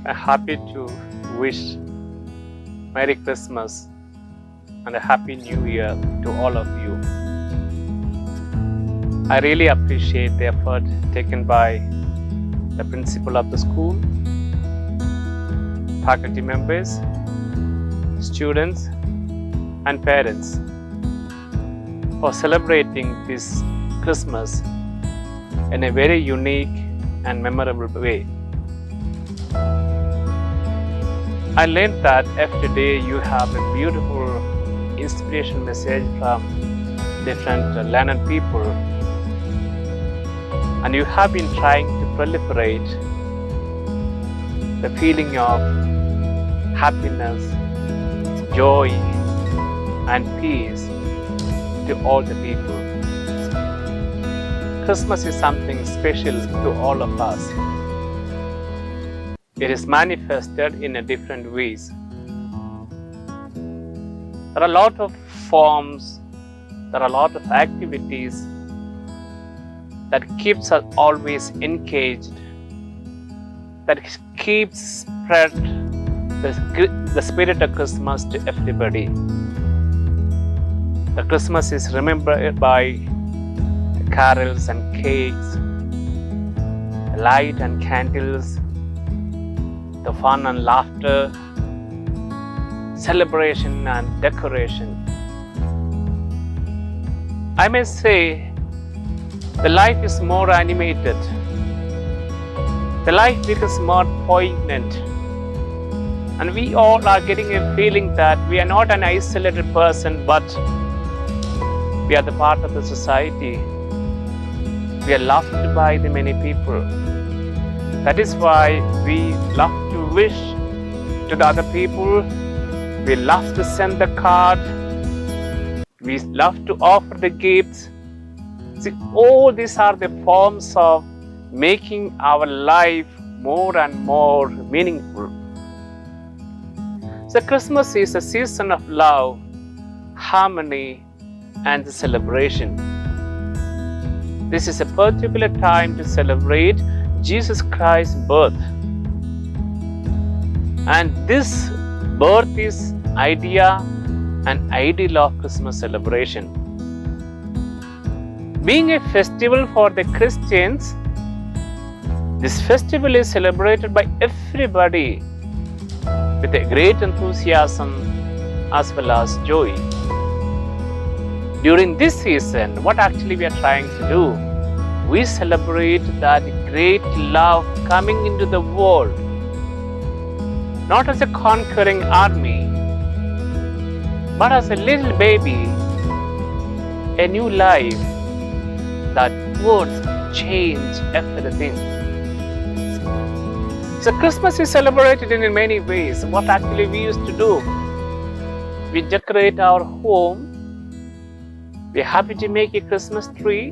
I'm happy to wish Merry Christmas and a Happy New Year to all of you. I really appreciate the effort taken by the principal of the school, faculty members, students, and parents for celebrating this Christmas in a very unique and memorable way. I learned that every day you have a beautiful inspiration message from different learned people, and you have been trying to proliferate the feeling of happiness, joy, and peace to all the people. Christmas is something special to all of us. It is manifested in a different ways. There are a lot of forms, there are a lot of activities that keeps us always engaged, that keeps spread the spirit of Christmas to everybody. The Christmas is remembered by carols and cakes, light and candles, the fun and laughter, celebration and decoration. I may say the life is more animated. The life becomes more poignant. And we all are getting a feeling that we are not an isolated person, but we are the part of the society. We are loved by the many people. That is why we love to wish to the other people. We love to send the card. We love to offer the gifts. See, all these are the forms of making our life more and more meaningful. So Christmas is a season of love, harmony, and celebration. This is a particular time to celebrate Jesus Christ's birth. And this birth is idea and ideal of Christmas celebration. Being a festival for the Christians, this festival is celebrated by everybody with a great enthusiasm as well as joy. During this season, what actually we are trying to do? We celebrate that great love coming into the world, not as a conquering army, but as a little baby, a new life that would change everything. So Christmas is celebrated in many ways. What actually we used to do? We decorate our home. We're happy to make a Christmas tree.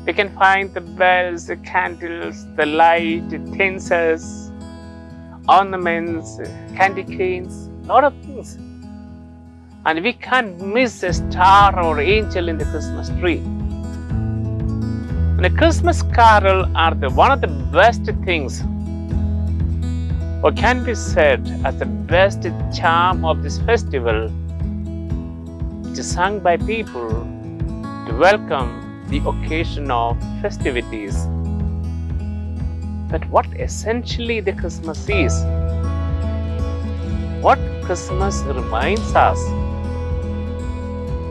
We can find the bells, the candles, the light, the tinsels, ornaments, candy canes, a lot of things. And we can't miss a star or angel in the Christmas tree. And the Christmas carol are one of the best things, or can be said as the best charm of this festival. It is sung by people to welcome the occasion of festivities. But what essentially the Christmas is? What Christmas reminds us?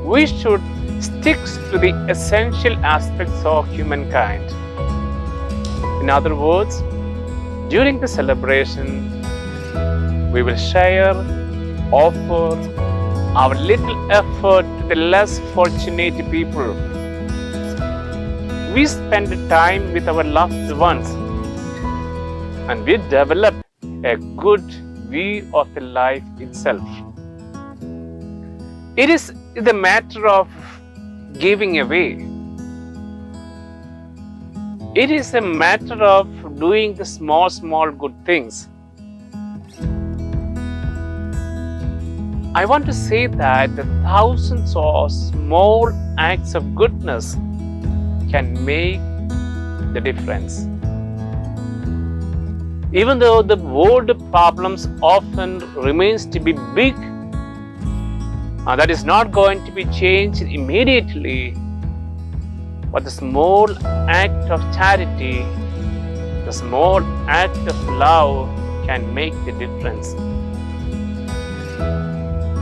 We should stick to the essential aspects of humankind. In other words, during the celebration, we will share, offer our little effort to the less fortunate people. We spend time with our loved ones, and we develop a good view of the life itself. It is the matter of giving away. It is a matter of doing the small good things. I want to say that the thousands of small acts of goodness can make the difference. Even though the world problems often remains to be big, that is not going to be changed immediately, but the small act of charity, the small act of love can make the difference.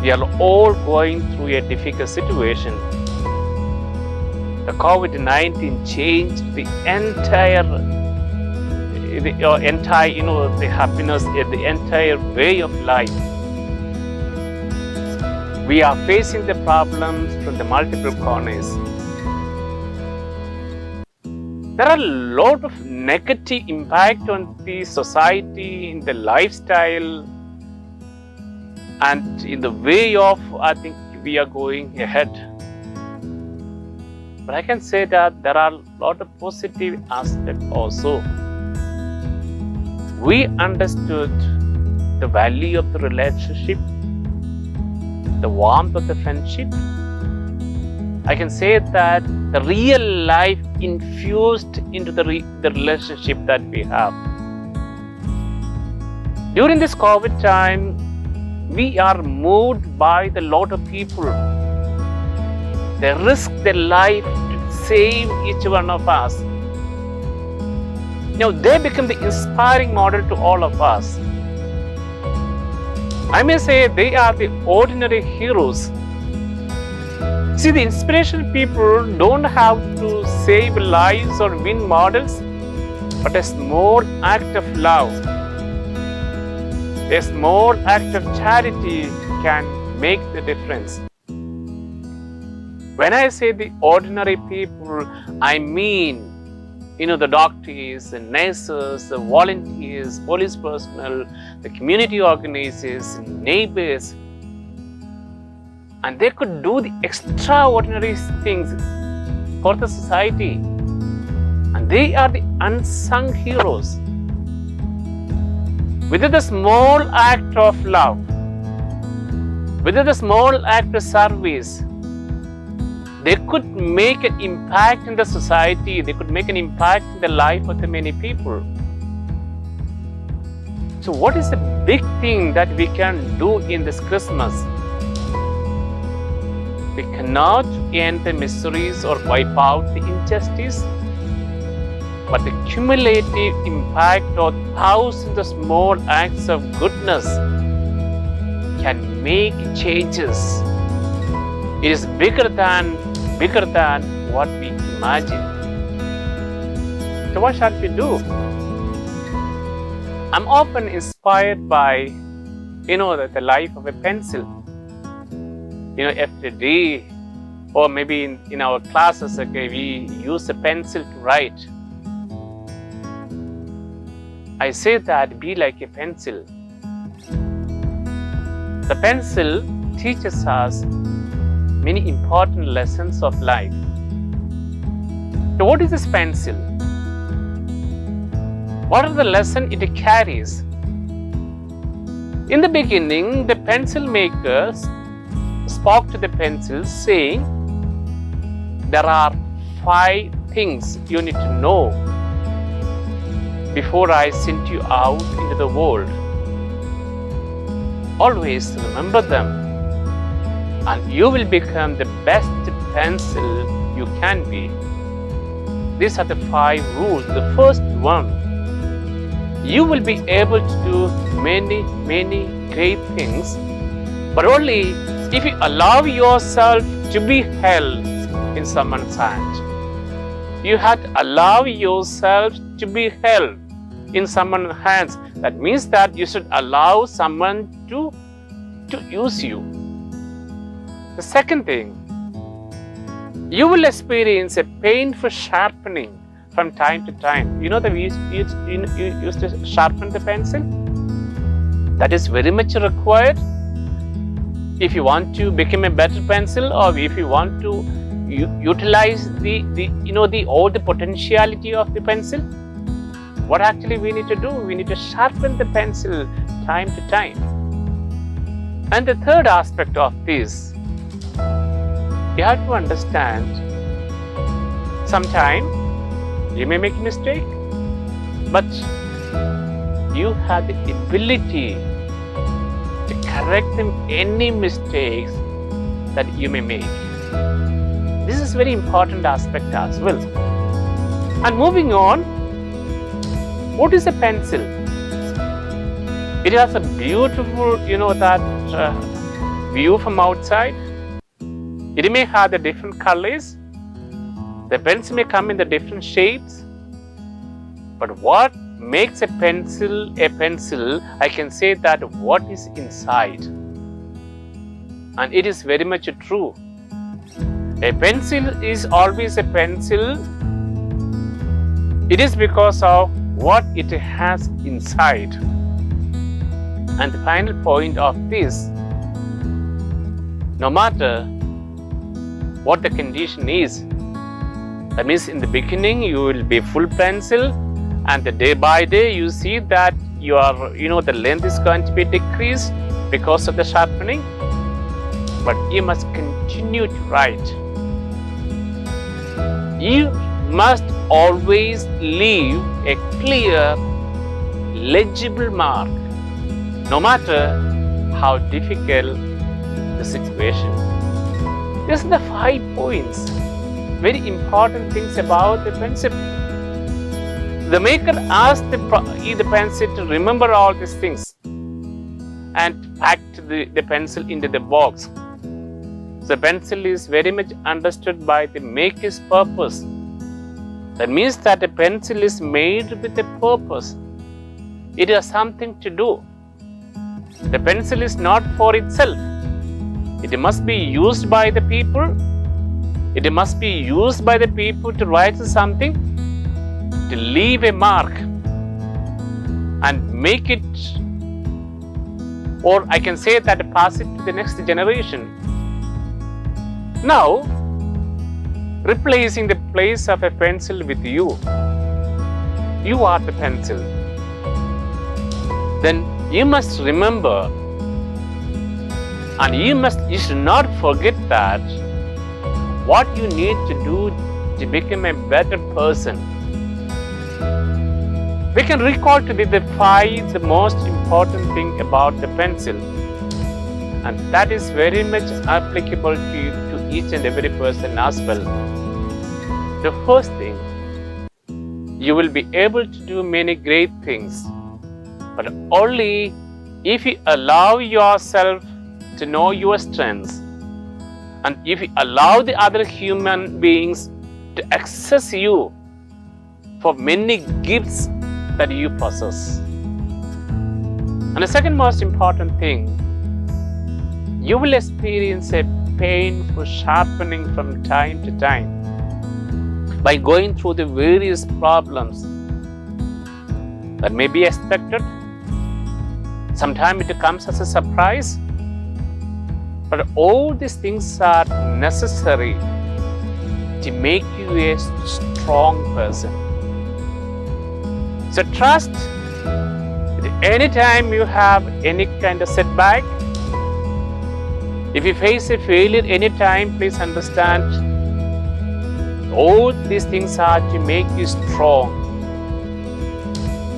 We are all going through a difficult situation. The COVID-19 changed the entire the happiness, the entire way of life. We are facing the problems from the multiple corners. There are a lot of negative impact on the society, in the lifestyle, and in the way of, I think, we are going ahead. But I can say that there are a lot of positive aspects also. We understood the value of the relationship, the warmth of the friendship. I can say that the real life infused into the relationship that we have. During this COVID time, we are moved by the lot of people. They risk their life to save each one of us. They become the inspiring model to all of us. I may say they are the ordinary heroes. See, the inspirational people don't have to save lives or win models, but a small act of love, a small act of charity can make the difference. When I say the ordinary people, I mean the doctors, the nurses, the volunteers, police personnel, the community organizers, neighbors. And they could do the extraordinary things for the society. And they are the unsung heroes. With the small act of love, with the small act of service, they could make an impact in the society. They could make an impact in the life of the many people. So what is the big thing that we can do in this Christmas? We cannot end the miseries or wipe out the injustice, but the cumulative impact of thousands of small acts of goodness can make changes. It is bigger than what we imagine. So what shall we do? I'm often inspired by, the life of a pencil. Every day, or maybe in our classes, we use a pencil to write. I say that be like a pencil. The pencil teaches us many important lessons of life. So what is this pencil? What are the lessons it carries? In the beginning, the pencil makers spoke to the pencil saying, there are 5 things you need to know before I send you out into the world. Always remember them, and you will become the best pencil you can be. These are the 5 rules. The first one, you will be able to do many, many great things, but only if you allow yourself to be held in someone's hand. You have to allow yourself to be held in someone's hands. That means that you should allow someone to use you. The second thing, you will experience a painful sharpening from time to time. We used to sharpen the pencil. That is very much required if you want to become a better pencil, or if you want to utilize all the potentiality of the pencil. What actually we need to do? We need to sharpen the pencil time to time. And the third aspect of this, you have to understand, sometimes you may make a mistake, but you have the ability to correct any mistakes that you may make. This is very important aspect as well. And moving on, what is a pencil? It has a beautiful, view from outside. It may have the different colors. The pencil may come in the different shapes. But what makes a pencil, I can say that what is inside. And it is very much true. A pencil is always a pencil. It is because of what it has inside. And the final point of this, no matter what the condition is, that means in the beginning you will be full pencil, and the day by day you see that the length is going to be decreased because of the sharpening, but you must continue to write. You must always leave a clear, legible mark, no matter how difficult the situation. These are the 5 points, very important things about the pencil. The maker asked the pencil to remember all these things and packed the pencil into the box. The pencil is very much understood by the maker's purpose. That means that a pencil is made with a purpose. It has something to do. The pencil is not for itself. It must be used by the people. It must be used by the people to write something, to leave a mark and make it, or I can say that pass it to the next generation. Now, replacing the place of a pencil with you. You are the pencil. Then you must remember, and you should not forget that what you need to do to become a better person. We can recall today the most important thing about the pencil, and that is very much applicable to each and every person as well. The first thing, you will be able to do many great things, but only if you allow yourself to know your strengths, and if you allow the other human beings to access you for many gifts that you possess. And the second most important thing, you will experience a painful sharpening from time to time by going through the various problems that may be expected. Sometimes it comes as a surprise, but all these things are necessary to make you a strong person. So trust that anytime you have any kind of setback, if you face a failure anytime, please understand all these things are to make you strong.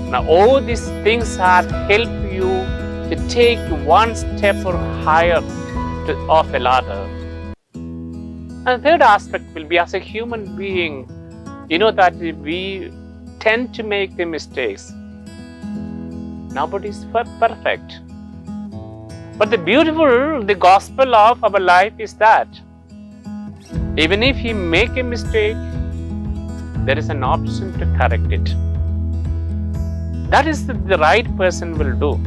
Now all these things are help you to take one step or higher of a ladder. And third aspect will be, as a human being, that we tend to make the mistakes. Nobody is perfect. But the gospel of our life is that even if you make a mistake, there is an option to correct it. That is the right person will do.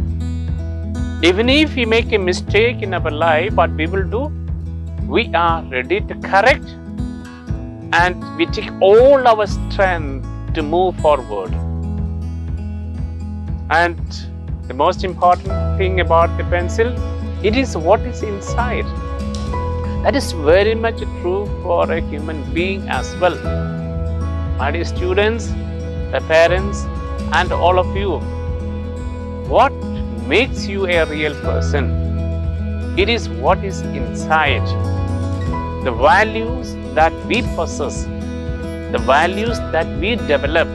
Even if we make a mistake in our life, what we will do, we are ready to correct, and we take all our strength to move forward. And the most important thing about the pencil, it is what is inside. That is very much true for a human being as well. My dear students, the parents, and all of you, what makes you a real person? It is what is inside. The values that we possess, the values that we develop.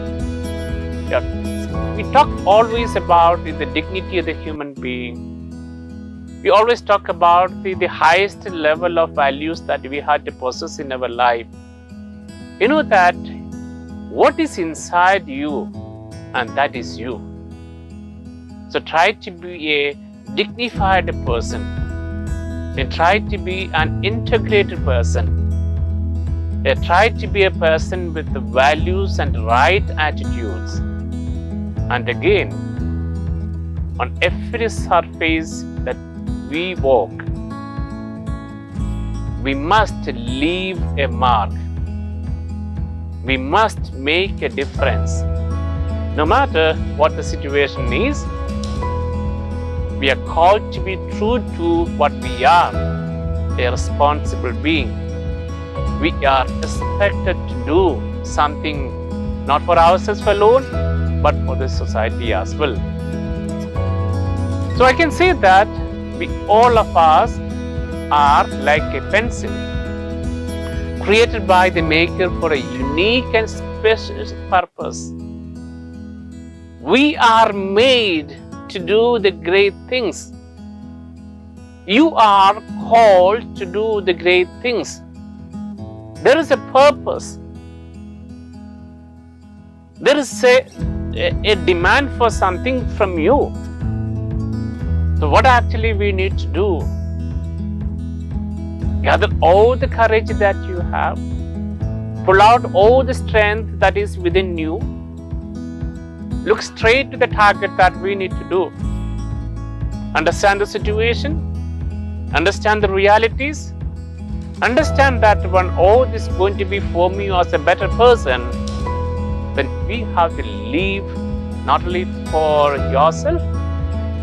we talk always about the dignity of the human being. We always talk about the highest level of values that we have to possess in our life. You know that what is inside you, and that is you. So try to be a dignified person, and try to be an integrated person. Try to be a person with the values and right attitudes. And again, on every surface that we walk, we must leave a mark. We must make a difference. No matter what the situation is, we are called to be true to what we are, a responsible being. We are expected to do something not for ourselves alone, but for the society as well. So I can say that all of us are like a pencil, created by the Maker for a unique and special purpose. We are made to do the great things. You are called to do the great things. There is a purpose. There is a demand for something from you. So what actually we need to do? Gather all the courage that you have. Pull out all the strength that is within you. Look straight to the target that we need to do. Understand the situation. Understand the realities. Understand that when all this is going to be forming you as a better person, then we have to live not only for yourself,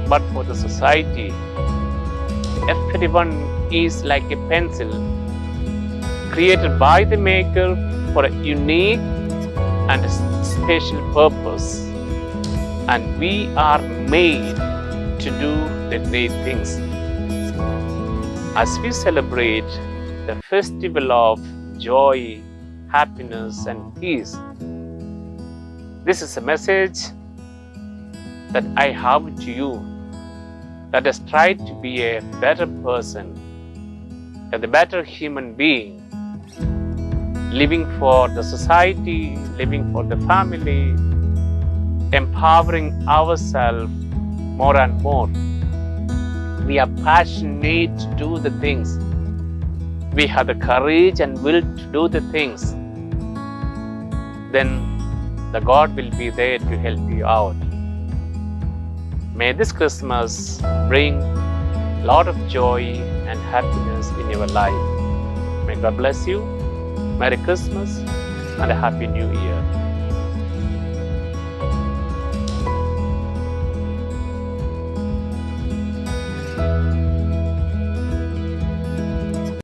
but for the society. Everyone is like a pencil, created by the Maker for a unique and special purpose. And we are made to do the great things. As we celebrate the festival of joy, happiness, and peace, this is a message that I have to you. Let us try to be a better person, a better human being, living for the society, living for the family, empowering ourselves more and more. We are passionate to do the things. We have the courage and will to do the things. Then the God will be there to help you out. May this Christmas bring a lot of joy and happiness in your life. May God bless you. Merry Christmas and a Happy New Year.